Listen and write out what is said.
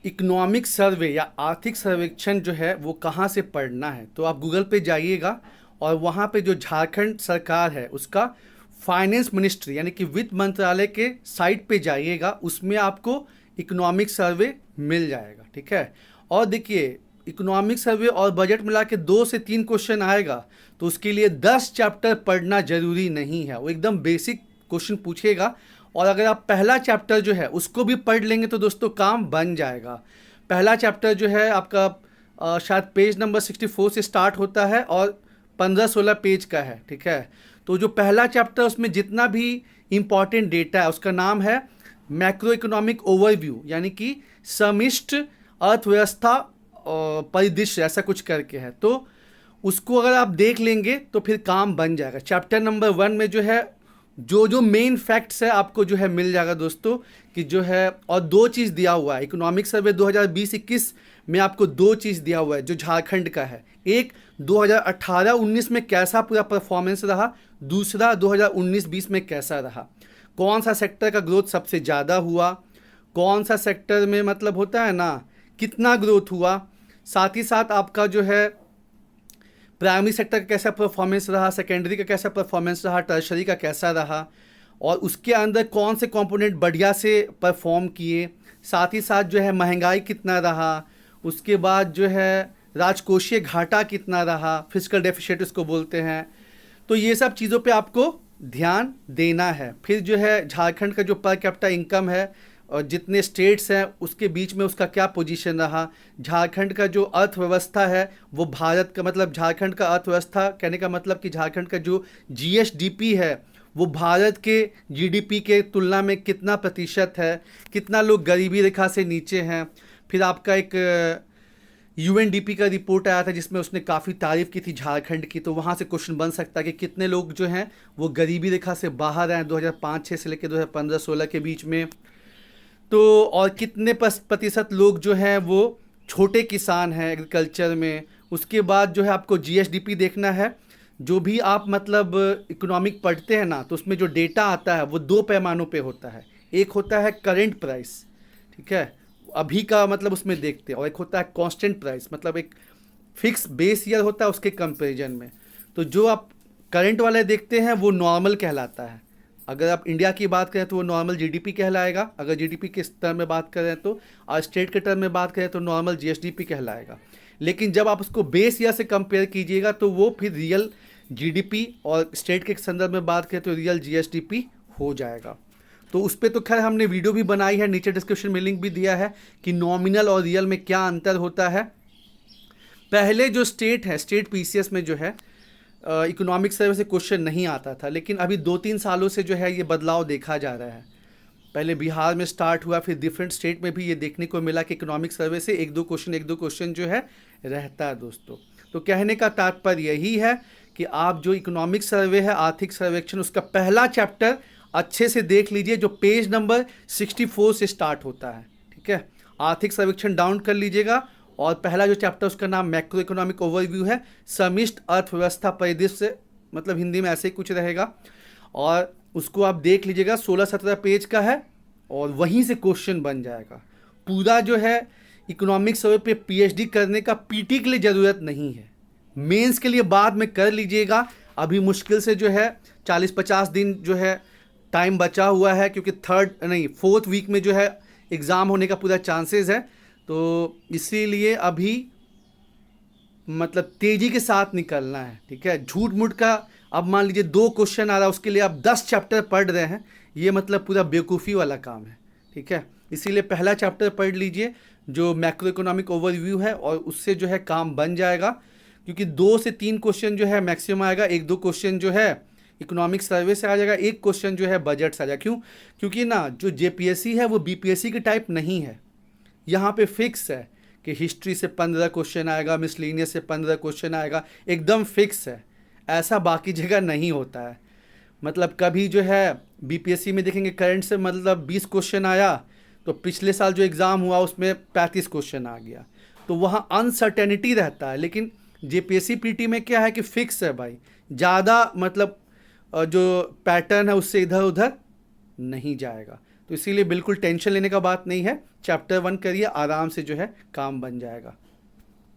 Economic survey या आर्थिक सर्वेक्षण जो है वो कहाँ से पढ़ना है, तो आप गूगल पे जाइएगा और वहाँ पे जो झारखंड सरकार है उसका फाइनेंस मिनिस्ट्री यानी कि वित्त मंत्रालय के साइट पे जाइएगा, उसमें आपको इकोनॉमिक सर्वे मिल जाएगा। ठीक है। और देखिए, इकोनॉमिक सर्वे और बजट मिला के 2 से 3 क्वेश्चन आएगा, तो उसके लिए 10 चैप्टर पढ़ना जरूरी नहीं है, वो एकदम बेसिक क्वेश्चन पूछेगा। और अगर आप पहला चैप्टर जो है उसको भी पढ़ लेंगे तो दोस्तों काम बन जाएगा। पहला चैप्टर जो है आपका शायद पेज नंबर 64 से स्टार्ट होता है और 15-16 पेज का है। ठीक है। तो जो पहला चैप्टर उसमें जितना भी इम्पॉर्टेंट डेटा है उसका नाम है मैक्रो इकोनॉमिक ओवरव्यू, यानी कि समिष्ट अर्थव्यवस्था परिदृश्य, ऐसा कुछ करके है। तो उसको अगर आप देख लेंगे तो फिर काम बन जाएगा। चैप्टर नंबर 1 में जो है जो जो मेन फैक्ट्स है आपको जो है मिल जाएगा दोस्तों, कि जो है, और 2 चीज़ दिया हुआ है इकोनॉमिक सर्वे 2020-21 में, आपको 2 चीज़ दिया हुआ है जो झारखंड का है। एक 2018-19 में कैसा पूरा परफॉर्मेंस रहा, दूसरा 2019-20 में कैसा रहा, कौन सा सेक्टर का ग्रोथ सबसे ज़्यादा हुआ, कौन सा सेक्टर में मतलब होता है ना कितना ग्रोथ हुआ, साथ ही साथ आपका जो है प्राइमरी सेक्टर का कैसा परफॉर्मेंस रहा, सेकेंडरी का कैसा परफॉर्मेंस रहा, टर्शरी का कैसा रहा, और उसके अंदर कौन से कंपोनेंट बढ़िया से परफॉर्म किए, साथ ही साथ जो है महंगाई कितना रहा, उसके बाद जो है राजकोषीय घाटा कितना रहा, फिस्कल डेफिसिट उसको बोलते हैं। तो ये सब चीज़ों पे आपको ध्यान देना है। फिर जो है झारखंड का जो पर कैपिटा इनकम है और जितने स्टेट्स हैं उसके बीच में उसका क्या पोजीशन रहा, झारखंड का जो अर्थव्यवस्था है वो भारत का, मतलब झारखंड का अर्थव्यवस्था कहने का मतलब कि झारखंड का जो जीएसडीपी है वो भारत के जीडीपी के तुलना में कितना प्रतिशत है, कितना लोग गरीबी रेखा से नीचे हैं। फिर आपका एक यूएनडीपी का रिपोर्ट आया था जिसमें उसने काफ़ी तारीफ की थी झारखंड की, तो वहाँ से क्वेश्चन बन सकता है कि कितने लोग जो हैं वो गरीबी रेखा से बाहर हैं 2005-06 से लेकर 2015-16 के बीच में। तो और कितने प्रतिशत लोग जो हैं वो छोटे किसान हैं एग्रीकल्चर में। उसके बाद जो है आपको जीएसडीपी देखना है। जो भी आप मतलब इकोनॉमिक पढ़ते हैं ना, तो उसमें जो डेटा आता है वो 2 पैमानों पे होता है। एक होता है करंट प्राइस, ठीक है, अभी का मतलब उसमें देखते हैं, और एक होता है कांस्टेंट प्राइस, मतलब एक फिक्स बेस ईयर होता है उसके कंपैरिजन में। तो जो आप करंट वाले देखते हैं वो नॉर्मल कहलाता है। अगर आप इंडिया की बात करें तो वो नॉर्मल जीडीपी कहलाएगा, अगर जीडीपी के स्तर में बात करें तो, और स्टेट के टर्म में बात करें तो नॉर्मल जीएसडीपी कहलाएगा। लेकिन जब आप उसको बेस ईयर से कंपेयर कीजिएगा तो वो फिर रियल जीडीपी, और स्टेट के संदर्भ में बात करें तो रियल जीएसडीपी हो जाएगा। तो उस पर तो खैर हमने वीडियो भी बनाई है, नीचे डिस्क्रिप्शन में लिंक भी दिया है कि नॉमिनल और रियल में क्या अंतर होता है। पहले जो स्टेट है, स्टेट पीसीएस में जो है इकोनॉमिक सर्वे से क्वेश्चन नहीं आता था, लेकिन अभी 2-3 सालों से जो है ये बदलाव देखा जा रहा है। पहले बिहार में स्टार्ट हुआ, फिर डिफरेंट स्टेट में भी ये देखने को मिला कि इकोनॉमिक सर्वे से 1-2 क्वेश्चन जो है रहता है दोस्तों। तो कहने का तात्पर्य यही है कि आप जो इकोनॉमिक सर्वे है, आर्थिक सर्वेक्षण, उसका पहला चैप्टर अच्छे से देख लीजिए जो पेज नंबर 64 से स्टार्ट होता है। ठीक है, आर्थिक सर्वेक्षण डाउन कर लीजिएगा, और पहला जो चैप्टर उसका नाम मैक्रो इकोनॉमिक ओवरव्यू है, समिष्ट अर्थव्यवस्था परिदृश्य, मतलब हिंदी में ऐसे ही कुछ रहेगा, और उसको आप देख लीजिएगा। 16-17 पेज का है और वहीं से क्वेश्चन बन जाएगा। पूरा जो है इकोनॉमिक सर्वे पे पीएचडी करने का पीटी के लिए ज़रूरत नहीं है, मेंस के लिए बाद में कर लीजिएगा। अभी मुश्किल से जो है 40-50 दिन जो है टाइम बचा हुआ है, क्योंकि 4th वीक में जो है एग्ज़ाम होने का पूरा चांसेस है। तो इसीलिए अभी मतलब तेज़ी के साथ निकलना है। ठीक है, झूठ मूठ का, अब मान लीजिए 2 क्वेश्चन आ रहा है उसके लिए आप 10 चैप्टर पढ़ रहे हैं, ये मतलब पूरा बेवकूफ़ी वाला काम है। ठीक है, इसीलिए पहला चैप्टर पढ़ लीजिए जो मैक्रो इकोनॉमिक ओवरव्यू है, और उससे जो है काम बन जाएगा। क्योंकि 2 से 3 क्वेश्चन जो है मैक्सिमम आएगा, 1-2 क्वेश्चन जो है इकोनॉमिक सर्वे से आ जाएगा, 1 क्वेश्चन जो है बजट से आ जाएगा। क्यों? क्योंकि ना जो जेपीएससी है वो बीपीएससी के टाइप नहीं है। यहाँ पे फिक्स है कि हिस्ट्री से 15 क्वेश्चन आएगा, मिसलेनियस से 15 क्वेश्चन आएगा, एकदम फिक्स है। ऐसा बाकी जगह नहीं होता है। मतलब कभी जो है बीपीएससी में देखेंगे करंट से मतलब 20 क्वेश्चन आया, तो पिछले साल जो एग्ज़ाम हुआ उसमें 35 क्वेश्चन आ गया, तो वहाँ अनसर्टेनिटी रहता है। लेकिन जेपीएससी पीटी में क्या है कि फिक्स है भाई, ज़्यादा मतलब जो पैटर्न है उससे इधर उधर नहीं जाएगा। तो इसीलिए बिल्कुल टेंशन लेने का बात नहीं है, चैप्टर 1 करिए, आराम से जो है काम बन जाएगा।